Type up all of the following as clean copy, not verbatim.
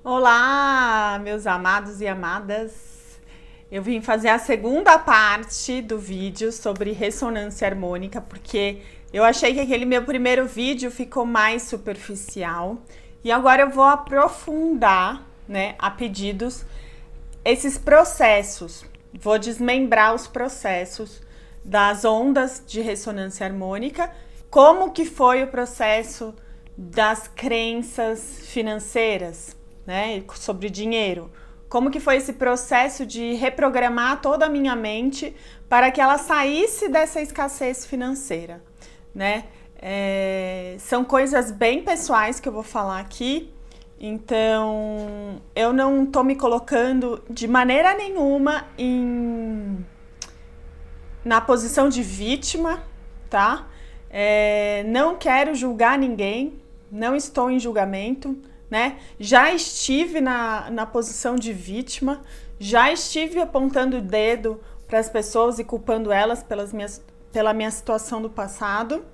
Olá, meus amados e amadas. Eu vim fazer a segunda parte do vídeo sobre ressonância harmônica, porque eu achei que aquele meu primeiro vídeo ficou mais superficial. E agora eu vou aprofundar, né, a pedidos, esses processos. Vou desmembrar os processos das ondas de ressonância harmônica, como que foi o processo das crenças financeiras, né, sobre dinheiro. Como que foi esse processo de reprogramar toda a minha mente para que ela saísse dessa escassez financeira, né? São coisas bem pessoais que eu vou falar aqui, então eu não tô me colocando de maneira nenhuma na posição de vítima, tá? Não quero julgar ninguém, não estou em julgamento, né? Já estive na posição de vítima, já estive apontando o dedo para as pessoas e culpando elas pela minha situação do passado,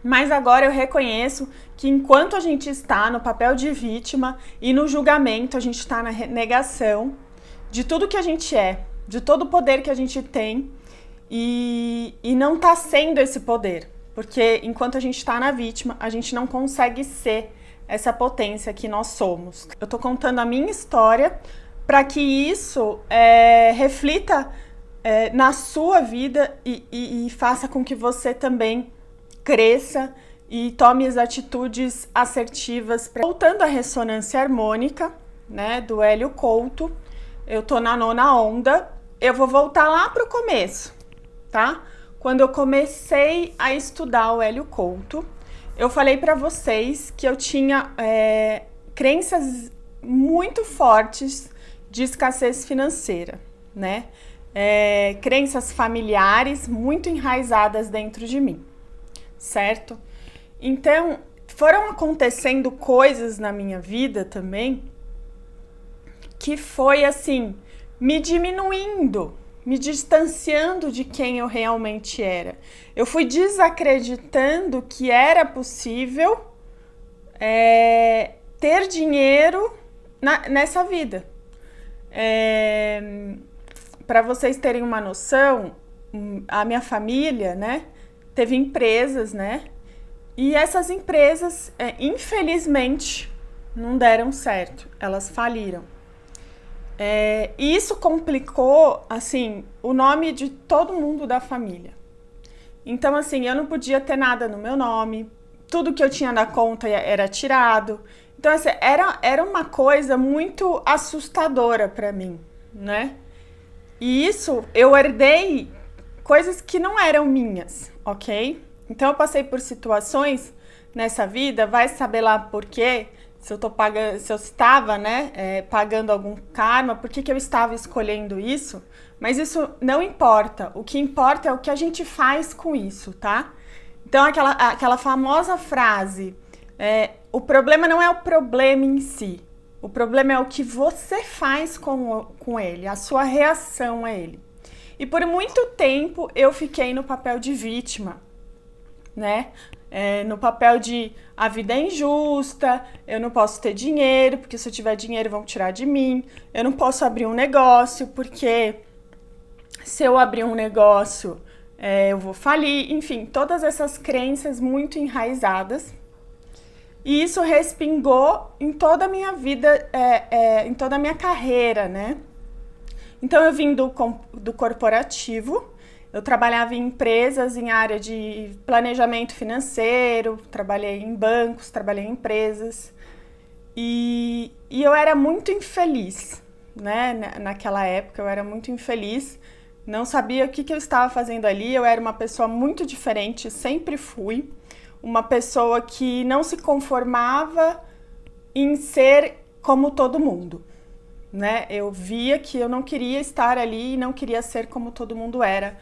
mas agora eu reconheço que enquanto a gente está no papel de vítima e no julgamento, a gente está na negação de tudo que a gente é, de todo o poder que a gente tem e não está sendo esse poder, porque enquanto a gente está na vítima, a gente não consegue ser essa potência que nós somos. Eu tô contando a minha história para que isso reflita na sua vida e faça com que você também cresça e tome as atitudes assertivas. Voltando à ressonância harmônica, né, do Hélio Couto, eu tô na 9ª onda, eu vou voltar lá pro começo, tá? Quando eu comecei a estudar o Hélio Couto, eu falei para vocês que eu tinha crenças muito fortes de escassez financeira, né? Crenças familiares muito enraizadas dentro de mim, certo? Então, foram acontecendo coisas na minha vida também que foi assim, me diminuindo, me distanciando de quem eu realmente era. Eu fui desacreditando que era possível ter dinheiro nessa vida. Para vocês terem uma noção, a minha família, né, teve empresas, né, e essas empresas, infelizmente, não deram certo, elas faliram. E isso complicou, assim, o nome de todo mundo da família. Então, assim, eu não podia ter nada no meu nome, tudo que eu tinha na conta era tirado. Então, assim, era uma coisa muito assustadora para mim, né? E isso, eu herdei coisas que não eram minhas, ok? Então, eu passei por situações nessa vida, vai saber lá por quê, se eu estava, né, pagando algum karma, por que eu estava escolhendo isso, mas isso não importa. O que importa é o que a gente faz com isso, tá? Então, aquela famosa frase, o problema não é o problema em si, o problema é o que você faz com ele, a sua reação a ele. E por muito tempo eu fiquei no papel de vítima, né? No papel de a vida é injusta, eu não posso ter dinheiro, porque se eu tiver dinheiro vão tirar de mim, eu não posso abrir um negócio, porque se eu abrir um negócio eu vou falir, enfim, todas essas crenças muito enraizadas. E isso respingou em toda a minha vida, em toda a minha carreira, né? Então eu vim do corporativo. Eu trabalhava em empresas, em área de planejamento financeiro, trabalhei em bancos, trabalhei em empresas. E eu era muito infeliz, né? Naquela época eu era muito infeliz, não sabia o que eu estava fazendo ali. Eu era uma pessoa muito diferente, sempre fui. Uma pessoa que não se conformava em ser como todo mundo, né? Eu via que eu não queria estar ali e não queria ser como todo mundo era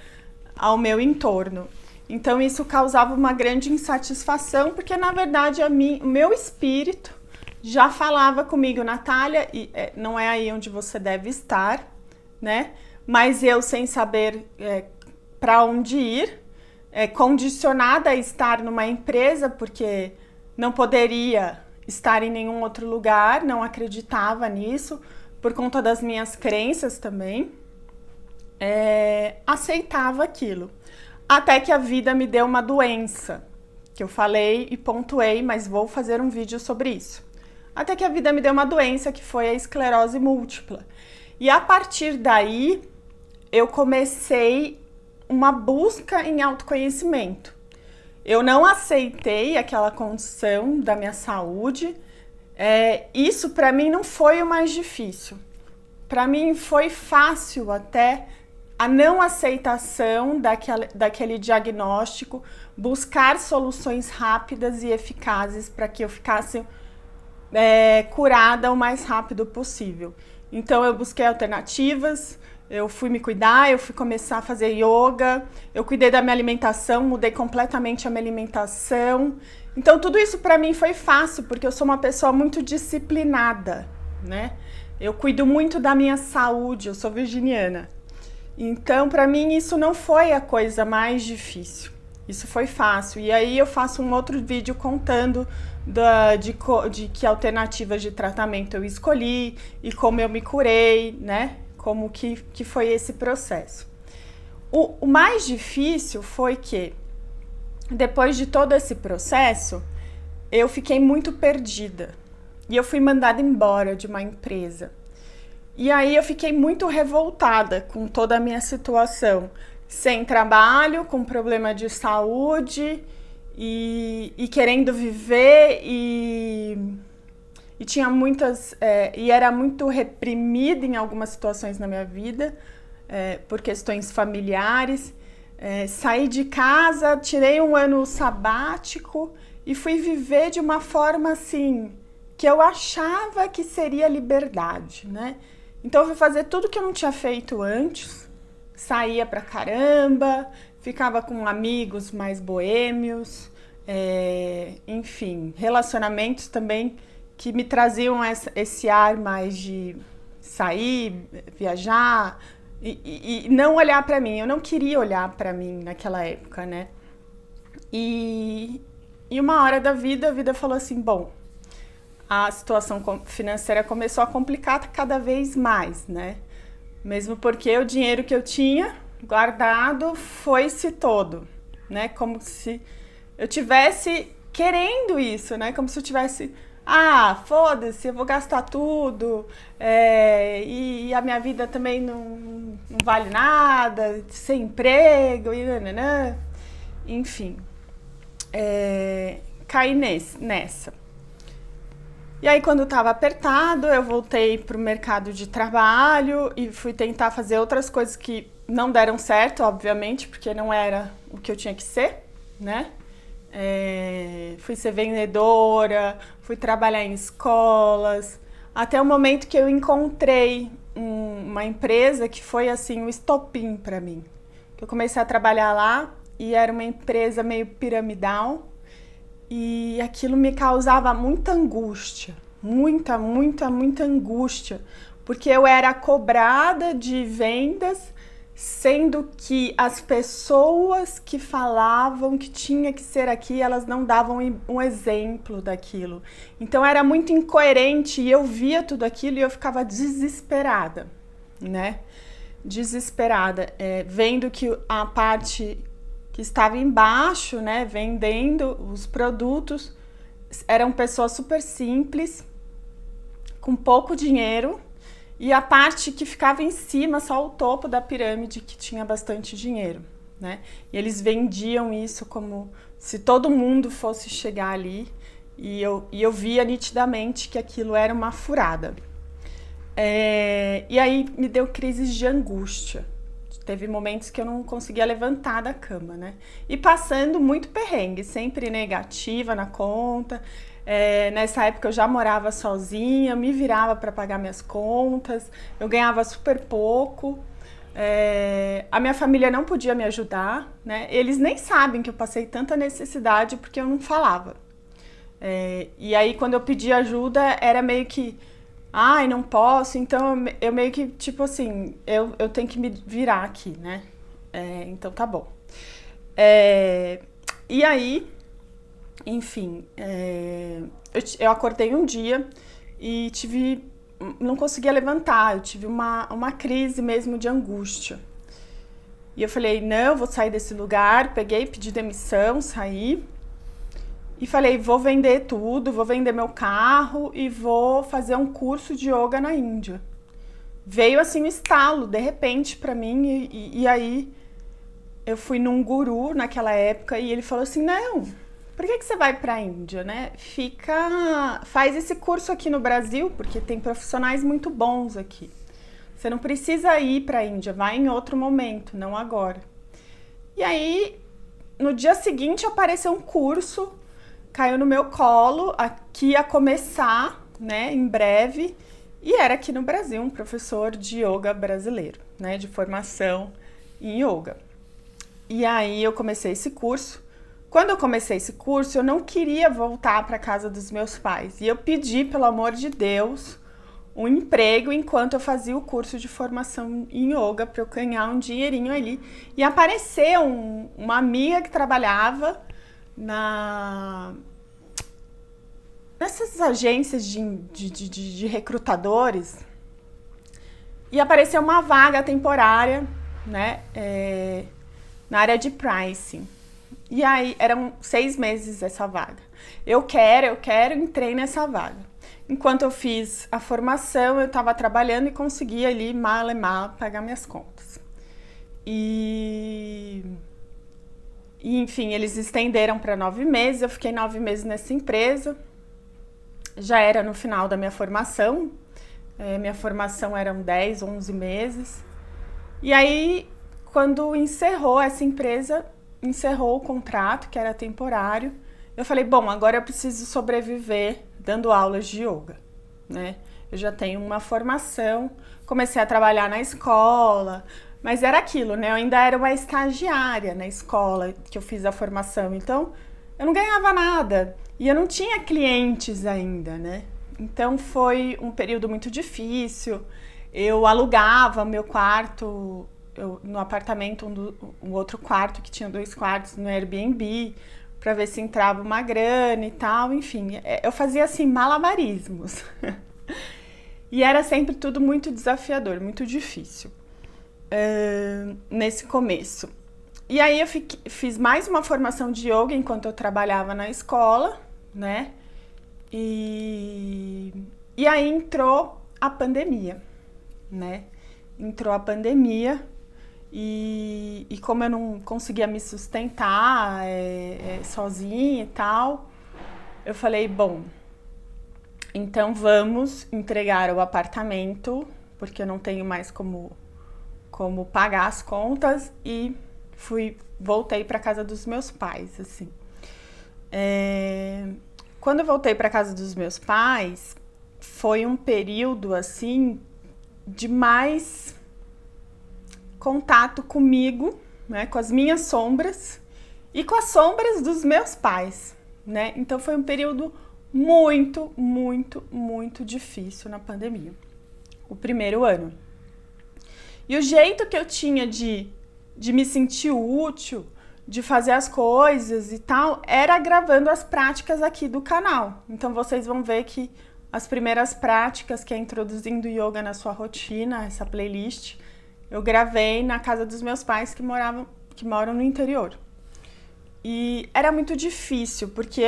ao meu entorno. Então isso causava uma grande insatisfação, porque na verdade o meu espírito já falava comigo: Natália, não é aí onde você deve estar, né? Mas eu, sem saber para onde ir, condicionada a estar numa empresa, porque não poderia estar em nenhum outro lugar, não acreditava nisso, por conta das minhas crenças também. Aceitava aquilo. Até que a vida me deu uma doença, que eu falei e pontuei, mas vou fazer um vídeo sobre isso. Até que a vida me deu uma doença, que foi a esclerose múltipla. E a partir daí, eu comecei uma busca em autoconhecimento. Eu não aceitei aquela condição da minha saúde. Isso para mim não foi o mais difícil. Para mim foi fácil até a não aceitação daquele diagnóstico, buscar soluções rápidas e eficazes para que eu ficasse curada o mais rápido possível. Então eu busquei alternativas, eu fui me cuidar, eu fui começar a fazer yoga, eu cuidei da minha alimentação, mudei completamente a minha alimentação. Então tudo isso para mim foi fácil, porque eu sou uma pessoa muito disciplinada, né? Eu cuido muito da minha saúde, eu sou virginiana. Então, para mim, isso não foi a coisa mais difícil. Isso foi fácil. E aí eu faço um outro vídeo contando de que alternativas de tratamento eu escolhi e como eu me curei, né? Como que foi esse processo. O mais difícil foi que, depois de todo esse processo, eu fiquei muito perdida. E eu fui mandada embora de uma empresa. E aí eu fiquei muito revoltada com toda a minha situação. Sem trabalho, com problema de saúde e querendo viver e tinha muitas... e era muito reprimida em algumas situações na minha vida, por questões familiares. Saí de casa, tirei um ano sabático e fui viver de uma forma assim, que eu achava que seria liberdade, né? Então eu fui fazer tudo que eu não tinha feito antes, saía pra caramba, ficava com amigos mais boêmios, enfim, relacionamentos também que me traziam esse ar mais de sair, viajar e não olhar pra mim. Eu não queria olhar pra mim naquela época, né? E uma hora da vida, a vida falou assim, bom, a situação financeira começou a complicar cada vez mais, né? Mesmo porque o dinheiro que eu tinha guardado foi-se todo, né? Como se eu tivesse querendo isso, né? Como se eu tivesse, foda-se, eu vou gastar tudo, e a minha vida também não vale nada, sem emprego, e nananã. Enfim, caí nessa. E aí, quando estava apertado, eu voltei para o mercado de trabalho e fui tentar fazer outras coisas que não deram certo, obviamente, porque não era o que eu tinha que ser, né? Fui ser vendedora, fui trabalhar em escolas, até o momento que eu encontrei uma empresa que foi, assim, um estopim para mim. Eu comecei a trabalhar lá e era uma empresa meio piramidal, e aquilo me causava muita angústia, muita angústia, porque eu era cobrada de vendas, sendo que as pessoas que falavam que tinha que ser aqui, elas não davam um exemplo daquilo. Então era muito incoerente e eu via tudo aquilo e eu ficava desesperada, né? Desesperada, vendo que a parte que estava embaixo, né, vendendo os produtos, eram pessoas super simples, com pouco dinheiro, e a parte que ficava em cima, só o topo da pirâmide, que tinha bastante dinheiro, né? E eles vendiam isso como se todo mundo fosse chegar ali, e eu via nitidamente que aquilo era uma furada. E aí me deu crises de angústia. Teve momentos que eu não conseguia levantar da cama, né? E passando muito perrengue, sempre negativa na conta. Nessa época eu já morava sozinha, me virava para pagar minhas contas, eu ganhava super pouco. A minha família não podia me ajudar, né? Eles nem sabem que eu passei tanta necessidade porque eu não falava. E aí quando eu pedi ajuda era meio que... não posso, então eu meio que, tipo assim, eu tenho que me virar aqui, né? Então tá bom. E aí, Enfim, eu acordei um dia e não conseguia levantar, eu tive uma crise mesmo de angústia. E eu falei, não, eu vou sair desse lugar, peguei, pedi demissão, saí. E falei, vou vender tudo, vou vender meu carro e vou fazer um curso de yoga na Índia. Veio assim um estalo, de repente, pra mim, e aí eu fui num guru naquela época e ele falou assim, não, por que você vai pra Índia, né? Faz esse curso aqui no Brasil, porque tem profissionais muito bons aqui. Você não precisa ir pra Índia, vai em outro momento, não agora. E aí, no dia seguinte apareceu um curso, caiu no meu colo, aqui ia começar, né, em breve, e era aqui no Brasil, um professor de yoga brasileiro, né, de formação em yoga. E aí eu comecei esse curso. Quando eu comecei esse curso, eu não queria voltar para casa dos meus pais, e eu pedi, pelo amor de Deus, um emprego enquanto eu fazia o curso de formação em yoga para eu ganhar um dinheirinho ali. E apareceu uma amiga que trabalhava nessas agências de recrutadores, e apareceu uma vaga temporária, né, na área de pricing. E aí eram 6 meses essa vaga. Eu quero, entrei nessa vaga. Enquanto eu fiz a formação, eu estava trabalhando e consegui ali, mal e mal, pagar minhas contas. E enfim, eles estenderam para 9 meses, eu fiquei 9 meses nessa empresa. Já era no final da minha formação, minha formação eram 10, 11 meses. E aí, quando encerrou essa empresa, encerrou o contrato, que era temporário, eu falei, bom, agora eu preciso sobreviver dando aulas de yoga, né? Eu já tenho uma formação, comecei a trabalhar na escola, mas era aquilo, né? Eu ainda era uma estagiária na escola que eu fiz a formação, então eu não ganhava nada e eu não tinha clientes ainda, né? Então foi um período muito difícil. Eu alugava meu quarto no apartamento, um outro quarto que tinha 2 quartos no Airbnb, para ver se entrava uma grana e tal, enfim. Eu fazia assim malabarismos. E era sempre tudo muito desafiador, muito difícil. Nesse começo. E aí eu fiz mais uma formação de yoga enquanto eu trabalhava na escola, né? E aí entrou a pandemia, né? Entrou a pandemia e como eu não conseguia me sustentar sozinha e tal, eu falei, bom, então vamos entregar o apartamento, porque eu não tenho mais como pagar as contas, e voltei para casa dos meus pais, assim. Quando eu voltei para casa dos meus pais, foi um período, assim, de mais contato comigo, né, com as minhas sombras e com as sombras dos meus pais, né? Então foi um período muito, muito, muito difícil na pandemia, o primeiro ano. E o jeito que eu tinha de me sentir útil, de fazer as coisas e tal, era gravando as práticas aqui do canal. Então vocês vão ver que as primeiras práticas, que é introduzindo yoga na sua rotina, essa playlist, eu gravei na casa dos meus pais que moram no interior. E era muito difícil, porque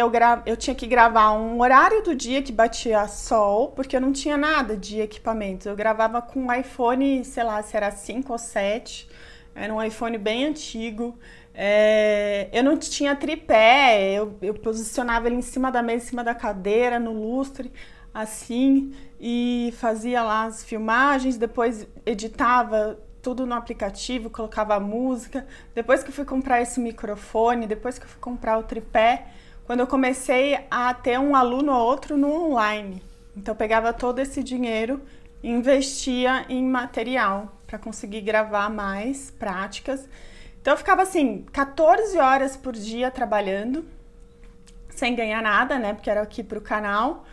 eu tinha que gravar um horário do dia que batia sol, porque eu não tinha nada de equipamento. Eu gravava com um iPhone, sei lá, se era 5 ou 7, era um iPhone bem antigo. Eu não tinha tripé, eu posicionava ele em cima da mesa, em cima da cadeira, no lustre, assim, e fazia lá as filmagens, depois editava tudo no aplicativo, colocava a música. Depois que eu fui comprar esse microfone, depois que eu fui comprar o tripé, quando eu comecei a ter um aluno ou outro no online. Então eu pegava todo esse dinheiro e investia em material para conseguir gravar mais práticas. Então eu ficava assim, 14 horas por dia trabalhando, sem ganhar nada, né? Porque era aqui pro canal,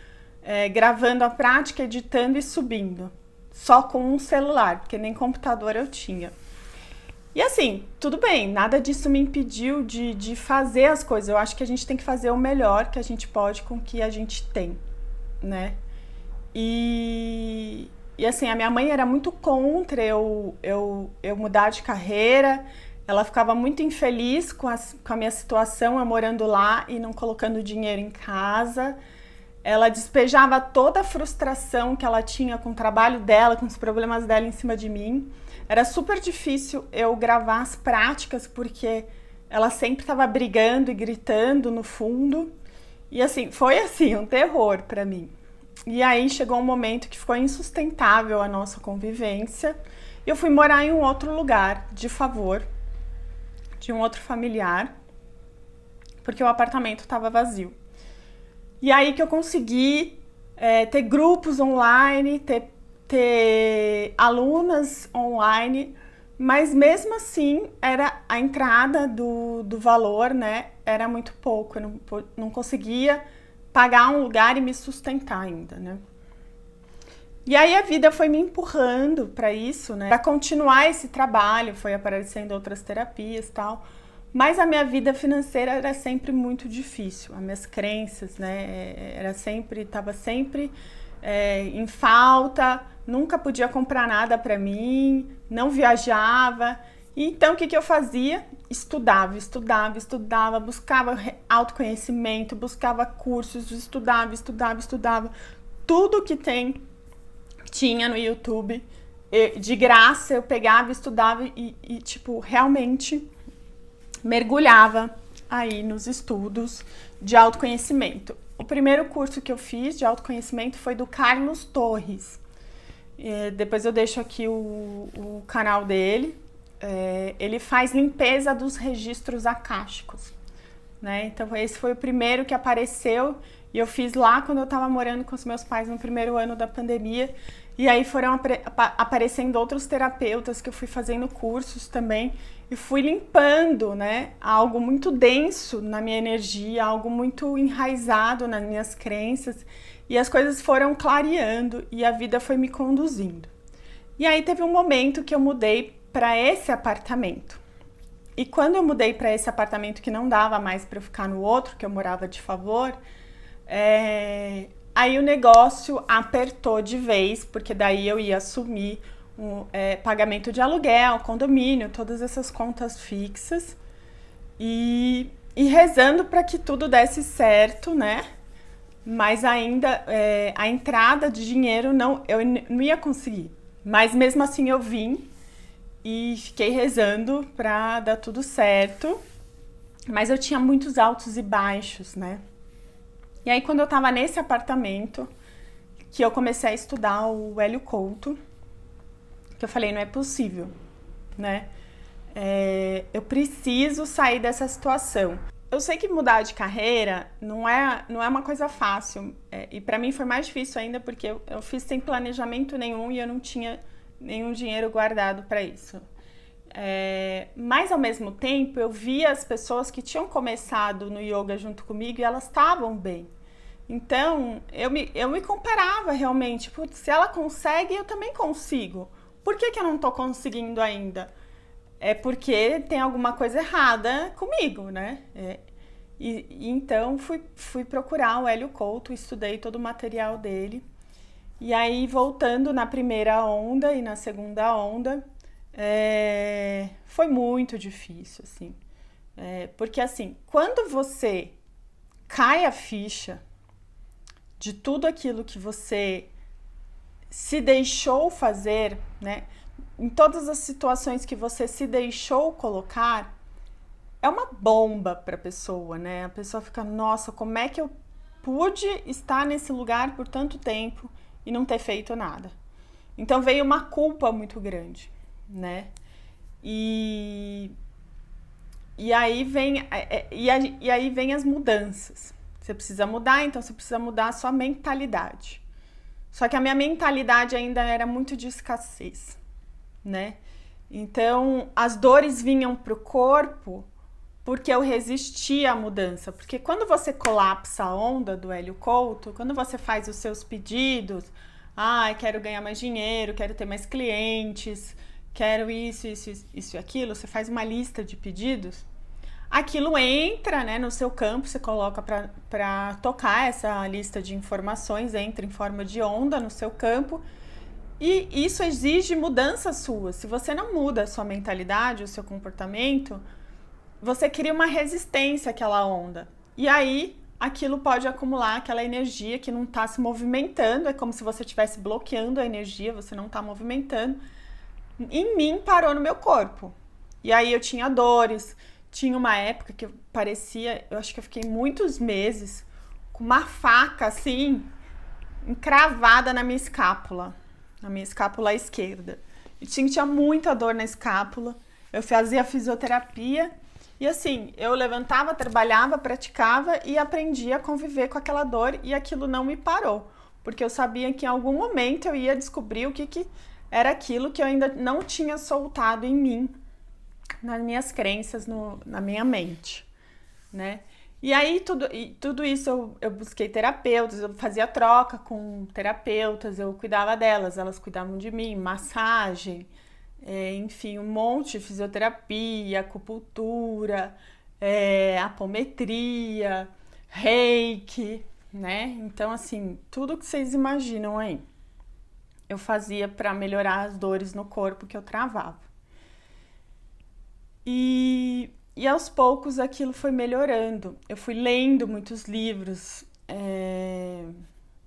gravando a prática, editando e subindo. Só com um celular, porque nem computador eu tinha. E assim, tudo bem, nada disso me impediu de fazer as coisas. Eu acho que a gente tem que fazer o melhor que a gente pode com o que a gente tem, né? E assim, a minha mãe era muito contra eu mudar de carreira. Ela ficava muito infeliz com a minha situação, eu morando lá e não colocando dinheiro em casa. Ela despejava toda a frustração que ela tinha com o trabalho dela, com os problemas dela em cima de mim. Era super difícil eu gravar as práticas, porque ela sempre estava brigando e gritando no fundo. E assim, foi assim, um terror para mim. E aí chegou um momento que ficou insustentável a nossa convivência. E eu fui morar em um outro lugar, de favor, de um outro familiar, porque o apartamento estava vazio. E aí que eu consegui ter grupos online, ter alunas online, mas mesmo assim era a entrada do valor, né? Era muito pouco, eu não conseguia pagar um lugar e me sustentar ainda, né? E aí a vida foi me empurrando para isso, né? Para continuar esse trabalho, foi aparecendo outras terapias e tal. Mas a minha vida financeira era sempre muito difícil. As minhas crenças, né? Tava sempre em falta. Nunca podia comprar nada para mim. Não viajava. Então o que eu fazia? Estudava, buscava autoconhecimento, buscava cursos, estudava. Tudo que tinha no YouTube, de graça, eu pegava, estudava e tipo, realmente mergulhava aí nos estudos de autoconhecimento. O primeiro curso que eu fiz de autoconhecimento foi do Carlos Torres. Depois eu deixo aqui o canal dele. Ele faz limpeza dos registros acásticos, né? Então esse foi o primeiro que apareceu e eu fiz lá quando eu estava morando com os meus pais no primeiro ano da pandemia. E aí foram aparecendo outros terapeutas que eu fui fazendo cursos também e fui limpando, né, algo muito denso na minha energia, algo muito enraizado nas minhas crenças, e as coisas foram clareando e a vida foi me conduzindo. E aí teve um momento que eu mudei para esse apartamento. E quando eu mudei para esse apartamento que não dava mais para eu ficar no outro, que eu morava de favor, aí o negócio apertou de vez, porque daí eu ia assumir pagamento de aluguel, condomínio, todas essas contas fixas e rezando para que tudo desse certo, né? Mas ainda a entrada de dinheiro eu não ia conseguir. Mas mesmo assim eu vim e fiquei rezando para dar tudo certo. Mas eu tinha muitos altos e baixos, né? E aí quando eu tava nesse apartamento, que eu comecei a estudar o Hélio Couto, que eu falei, não é possível, né? Eu preciso sair dessa situação. Eu sei que mudar de carreira não é uma coisa fácil, e para mim foi mais difícil ainda porque eu fiz sem planejamento nenhum e eu não tinha nenhum dinheiro guardado para isso. Mas ao mesmo tempo eu via as pessoas que tinham começado no yoga junto comigo e elas estavam bem. Então eu me comparava realmente, putz, se ela consegue, eu também consigo. Por que eu não tô conseguindo ainda? É porque tem alguma coisa errada comigo, né? Então fui procurar o Hélio Couto, estudei todo o material dele. E aí, voltando na primeira onda e na segunda onda, foi muito difícil, assim. Porque, assim, quando você cai a ficha de tudo aquilo que você se deixou fazer, né? Em todas as situações que você se deixou colocar, é uma bomba para a pessoa, né? A pessoa fica, nossa, como é que eu pude estar nesse lugar por tanto tempo e não ter feito nada? Então veio uma culpa muito grande, né? E aí vem as mudanças. Você precisa mudar, então você precisa mudar a sua mentalidade. Só que a minha mentalidade ainda era muito de escassez, né? Então as dores vinham pro corpo porque eu resistia à mudança. Porque quando você colapsa a onda do Hélio Couto, quando você faz os seus pedidos, quero ganhar mais dinheiro, quero ter mais clientes, quero isso, isso, isso e aquilo, você faz uma lista de pedidos, aquilo entra, né, no seu campo, você coloca para tocar essa lista de informações, entra em forma de onda no seu campo, e isso exige mudança sua. Se você não muda a sua mentalidade, o seu comportamento, você cria uma resistência àquela onda. E aí, aquilo pode acumular aquela energia que não está se movimentando, é como se você estivesse bloqueando a energia, você não está movimentando. Em mim, parou no meu corpo. E aí eu tinha dores, tinha uma época que eu acho que eu fiquei muitos meses com uma faca assim, encravada na minha escápula esquerda. E tinha muita dor na escápula. Eu fazia fisioterapia e assim, eu levantava, trabalhava, praticava e aprendia a conviver com aquela dor, e aquilo não me parou, porque eu sabia que em algum momento eu ia descobrir o que era aquilo que eu ainda não tinha soltado em mim, nas minhas crenças, na minha mente, né? E aí, tudo isso eu busquei terapeutas, eu fazia troca com terapeutas, eu cuidava delas, elas cuidavam de mim, massagem, enfim, um monte de fisioterapia, acupuntura, apometria, reiki, né? Então, assim, tudo que vocês imaginam aí, eu fazia para melhorar as dores no corpo que eu travava. E aos poucos aquilo foi melhorando. Eu fui lendo muitos livros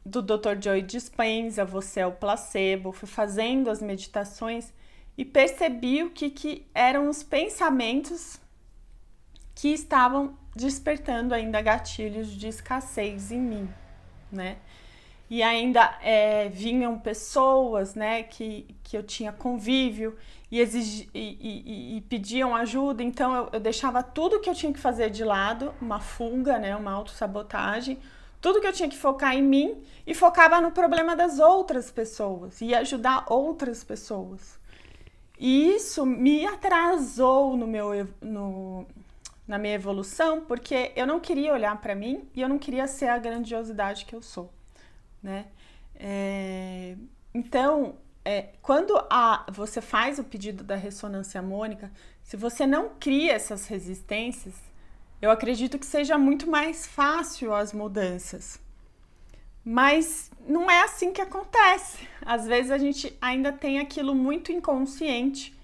do Dr. Joe Dispenza, Você é o Placebo, fui fazendo as meditações e percebi o que eram os pensamentos que estavam despertando ainda gatilhos de escassez em mim, né? E ainda vinham pessoas, né, que eu tinha convívio e pediam ajuda, então eu deixava tudo que eu tinha que fazer de lado, uma fuga, né, uma autossabotagem, tudo que eu tinha que focar em mim e focava no problema das outras pessoas e ajudar outras pessoas. E isso me atrasou na minha evolução, porque eu não queria olhar para mim e eu não queria ser a grandiosidade que eu sou, né? Então, quando você faz o pedido da ressonância harmônica, se você não cria essas resistências, eu acredito que seja muito mais fácil as mudanças. Mas não é assim que acontece. Às vezes a gente ainda tem aquilo muito inconsciente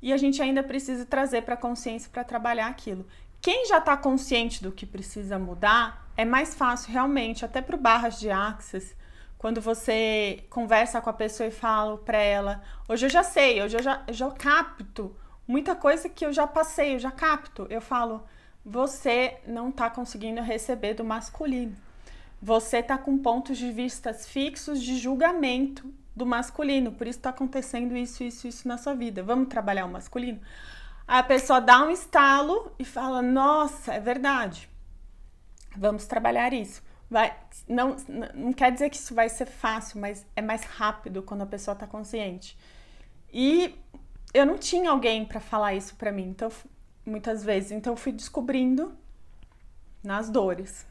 e a gente ainda precisa trazer para a consciência para trabalhar aquilo. Quem já está consciente do que precisa mudar, é mais fácil realmente, até para o Barras de Access, quando você conversa com a pessoa e fala para ela, hoje eu já sei, hoje eu já capto muita coisa que eu já passei, eu já capto. Eu falo, você não está conseguindo receber do masculino. Você está com pontos de vista fixos de julgamento do masculino, por isso está acontecendo isso na sua vida. Vamos trabalhar o masculino? Aí a pessoa dá um estalo e fala, nossa, é verdade, vamos trabalhar isso. Não quer dizer que isso vai ser fácil, mas é mais rápido quando a pessoa está consciente. E eu não tinha alguém para falar isso para mim, então, muitas vezes. Então eu fui descobrindo nas dores.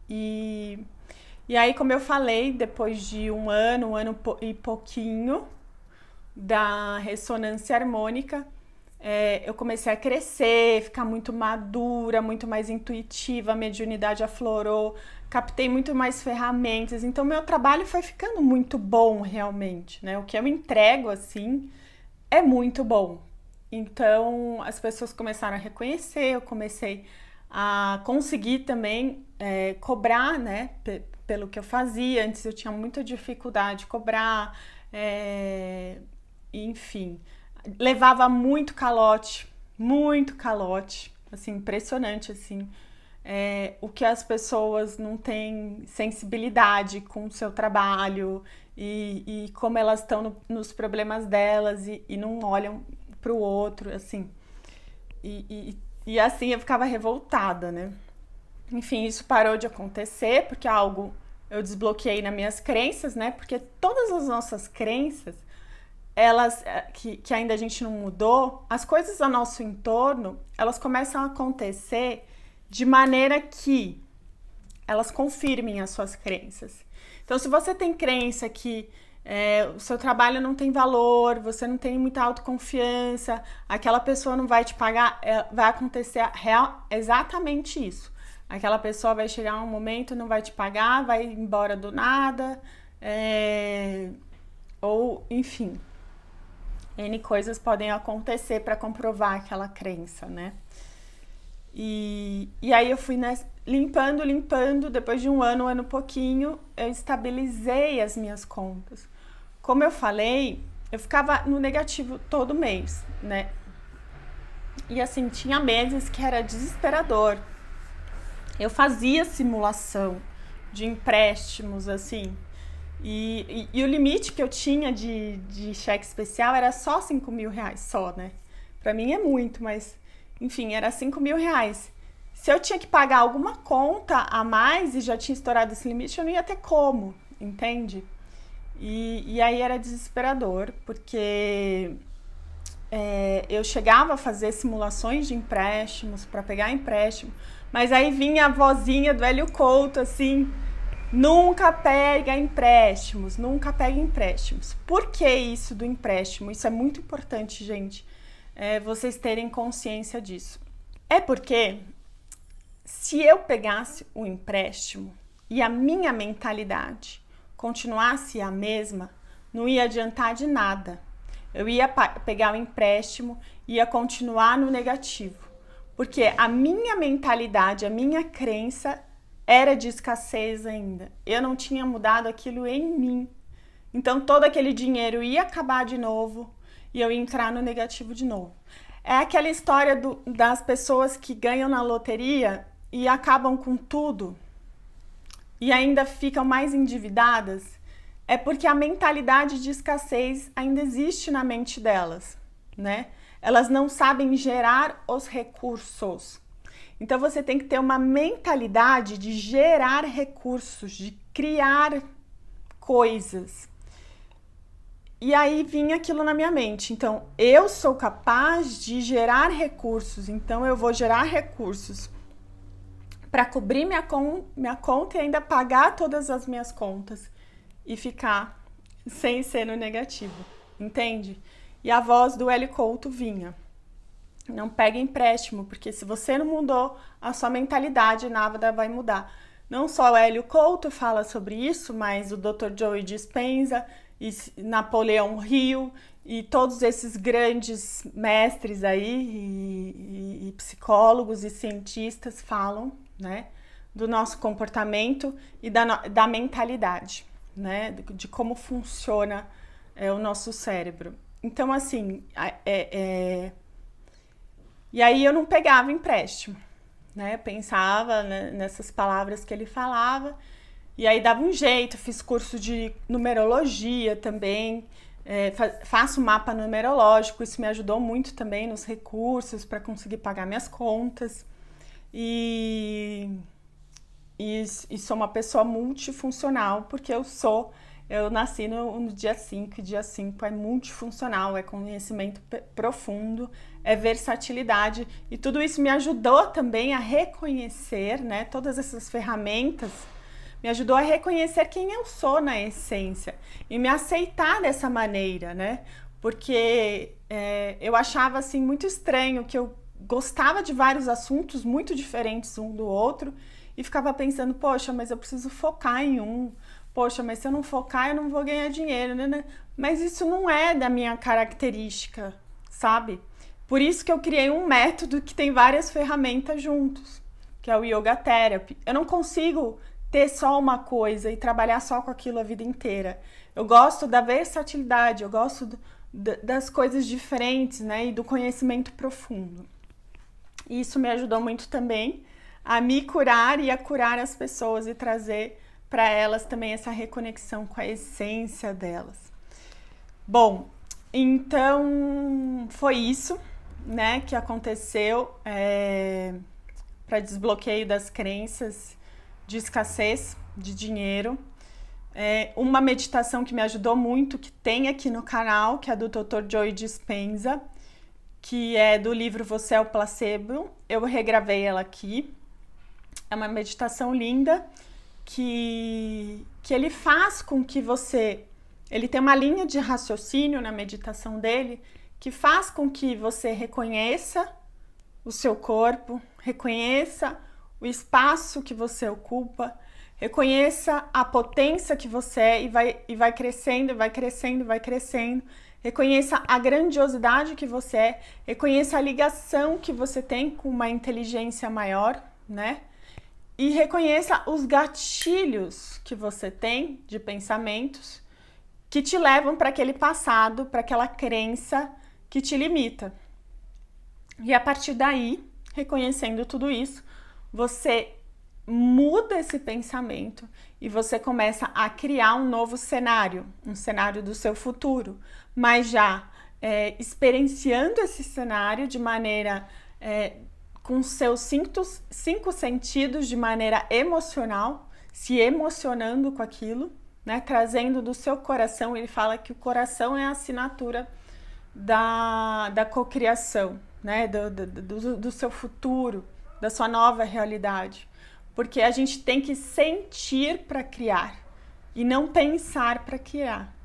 E aí, como eu falei, depois de um ano e pouquinho da ressonância harmônica, eu comecei a crescer, ficar muito madura, muito mais intuitiva, a mediunidade aflorou, captei muito mais ferramentas, então meu trabalho foi ficando muito bom realmente, né? O que eu entrego, assim, é muito bom. Então, as pessoas começaram a reconhecer, eu comecei a conseguir também cobrar, né, pelo que eu fazia. Antes eu tinha muita dificuldade de cobrar, enfim, levava muito calote, assim, impressionante, assim, o que as pessoas não têm sensibilidade com o seu trabalho e como elas estão nos problemas delas e não olham para o outro, assim, e assim eu ficava revoltada, né? Enfim, isso parou de acontecer porque algo eu desbloqueei nas minhas crenças, né? Porque todas as nossas crenças, elas que ainda a gente não mudou, as coisas ao nosso entorno, elas começam a acontecer de maneira que elas confirmem as suas crenças. Então, se você tem crença que o seu trabalho não tem valor, você não tem muita autoconfiança, aquela pessoa não vai te pagar, vai acontecer exatamente isso. Aquela pessoa vai chegar um momento, não vai te pagar, vai embora do nada, ou enfim, N coisas podem acontecer para comprovar aquela crença, né? E aí eu fui limpando, depois de um ano e pouquinho, eu estabilizei as minhas contas. Como eu falei, eu ficava no negativo todo mês, né? E assim, tinha meses que era desesperador. Eu fazia simulação de empréstimos, assim, e o limite que eu tinha de cheque especial era só 5 mil reais, só, né? Pra mim é muito, mas, enfim, era 5 mil reais. Se eu tinha que pagar alguma conta a mais e já tinha estourado esse limite, eu não ia ter como, entende? E aí era desesperador, porque eu chegava a fazer simulações de empréstimos para pegar empréstimo, mas aí vinha a vozinha do Hélio Couto, assim, nunca pega empréstimos, nunca pega empréstimos. Por que isso do empréstimo? Isso é muito importante, gente, vocês terem consciência disso. É porque se eu pegasse o empréstimo e a minha mentalidade continuasse a mesma, não ia adiantar de nada. Eu ia pegar o empréstimo e ia continuar no negativo. Porque a minha mentalidade, a minha crença era de escassez ainda. Eu não tinha mudado aquilo em mim. Então todo aquele dinheiro ia acabar de novo e eu ia entrar no negativo de novo. É aquela história das pessoas que ganham na loteria e acabam com tudo e ainda ficam mais endividadas. É porque a mentalidade de escassez ainda existe na mente delas, né? Elas não sabem gerar os recursos. Então você tem que ter uma mentalidade de gerar recursos, de criar coisas. E aí vinha aquilo na minha mente. Então, eu sou capaz de gerar recursos, então eu vou gerar recursos para cobrir minha conta e ainda pagar todas as minhas contas e ficar sem ser no negativo, entende? E a voz do Hélio Couto vinha: não pega empréstimo, porque se você não mudou a sua mentalidade, nada vai mudar. Não só o Hélio Couto fala sobre isso, mas o Dr. Joe Dispenza e Napoleão Hill e todos esses grandes mestres aí e psicólogos e cientistas falam, né, do nosso comportamento e da mentalidade, né, de como funciona o nosso cérebro. Então, assim, e aí eu não pegava empréstimo, né, pensava nessas palavras que ele falava, e aí dava um jeito, fiz curso de numerologia também, faço mapa numerológico, isso me ajudou muito também nos recursos para conseguir pagar minhas contas. E sou uma pessoa multifuncional, porque eu nasci no dia 5, e dia 5 é multifuncional, é conhecimento profundo, é versatilidade, e tudo isso me ajudou também a reconhecer, né, todas essas ferramentas, me ajudou a reconhecer quem eu sou na essência, e me aceitar dessa maneira, né, porque eu achava assim muito estranho que eu gostava de vários assuntos muito diferentes um do outro e ficava pensando, poxa, mas eu preciso focar em um, poxa, mas se eu não focar eu não vou ganhar dinheiro, né? Mas isso não é da minha característica, sabe? Por isso que eu criei um método que tem várias ferramentas juntos, que é o Yoga Therapy. Eu não consigo ter só uma coisa e trabalhar só com aquilo a vida inteira. Eu gosto da versatilidade, eu gosto das coisas diferentes, né? E do conhecimento profundo. E isso me ajudou muito também a me curar e a curar as pessoas e trazer para elas também essa reconexão com a essência delas. Bom, então foi isso, né, que aconteceu para desbloqueio das crenças de escassez de dinheiro. Uma meditação que me ajudou muito, que tem aqui no canal, que é do Dr. Joe Dispenza, que é do livro Você é o Placebo. Eu regravei ela aqui. É uma meditação linda que ele faz com que você Ele tem uma linha de raciocínio na meditação dele que faz com que você reconheça o seu corpo, reconheça o espaço que você ocupa, reconheça a potência que você é e vai crescendo, vai crescendo, vai crescendo. Reconheça a grandiosidade que você é, reconheça a ligação que você tem com uma inteligência maior, né? E reconheça os gatilhos que você tem de pensamentos que te levam para aquele passado, para aquela crença que te limita. E a partir daí, reconhecendo tudo isso, você muda esse pensamento e você começa a criar um novo cenário, um cenário do seu futuro, mas já experienciando esse cenário de maneira com seus cinco sentidos, de maneira emocional, se emocionando com aquilo, né, trazendo do seu coração. Ele fala que o coração é a assinatura da cocriação, né, do seu futuro, da sua nova realidade. Porque a gente tem que sentir para criar e não pensar para criar.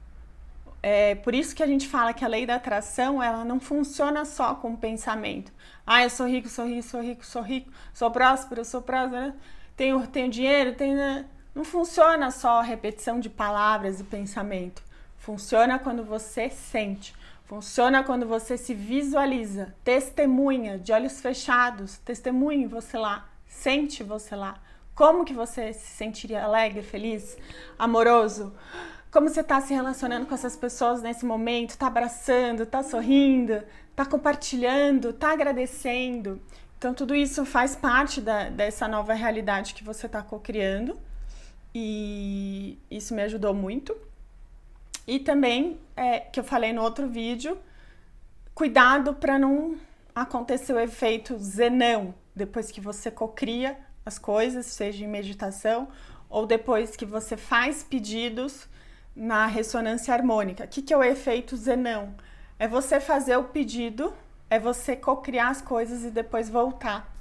É por isso que a gente fala que a lei da atração, ela não funciona só com o pensamento. Ah, eu sou rico, sou rico, sou rico, sou rico, sou próspero, né? tenho dinheiro, tenho... Não funciona só a repetição de palavras e pensamento. Funciona quando você sente. Funciona quando você se visualiza, testemunha, de olhos fechados, testemunhe você lá, sente você lá. Como que você se sentiria alegre, feliz, amoroso? Como você está se relacionando com essas pessoas nesse momento? Está abraçando, está sorrindo, está compartilhando, está agradecendo. Então tudo isso faz parte dessa nova realidade que você está co-criando. E isso me ajudou muito. E também, que eu falei no outro vídeo, cuidado para não acontecer o efeito zenão, depois que você cocria as coisas, seja em meditação, ou depois que você faz pedidos na ressonância harmônica. O que é o efeito zenão? É você fazer o pedido, é você cocriar as coisas e depois voltar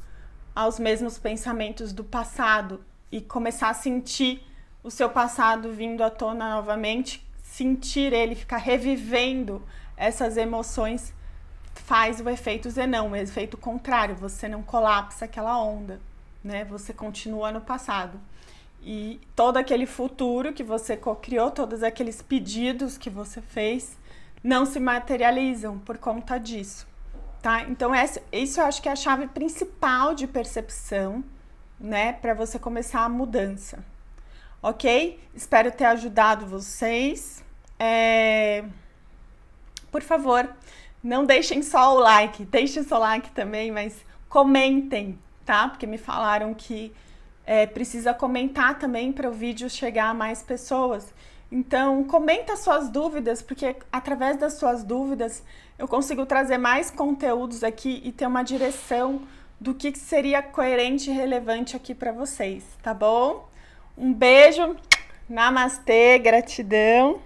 aos mesmos pensamentos do passado e começar a sentir o seu passado vindo à tona novamente, sentir ele, ficar revivendo essas emoções, faz o efeito zenão, o efeito contrário, você não colapsa aquela onda, né? Você continua no passado. E todo aquele futuro que você co-criou, todos aqueles pedidos que você fez, não se materializam por conta disso, tá? Então isso eu acho que é a chave principal de percepção, né? Para você começar a mudança. Ok? Espero ter ajudado vocês. Por favor, não deixem só o like, deixem seu like também, mas comentem, tá? Porque me falaram que precisa comentar também para o vídeo chegar a mais pessoas. Então, comenta suas dúvidas, porque através das suas dúvidas eu consigo trazer mais conteúdos aqui e ter uma direção do que seria coerente e relevante aqui para vocês, tá bom? Um beijo, namastê, gratidão.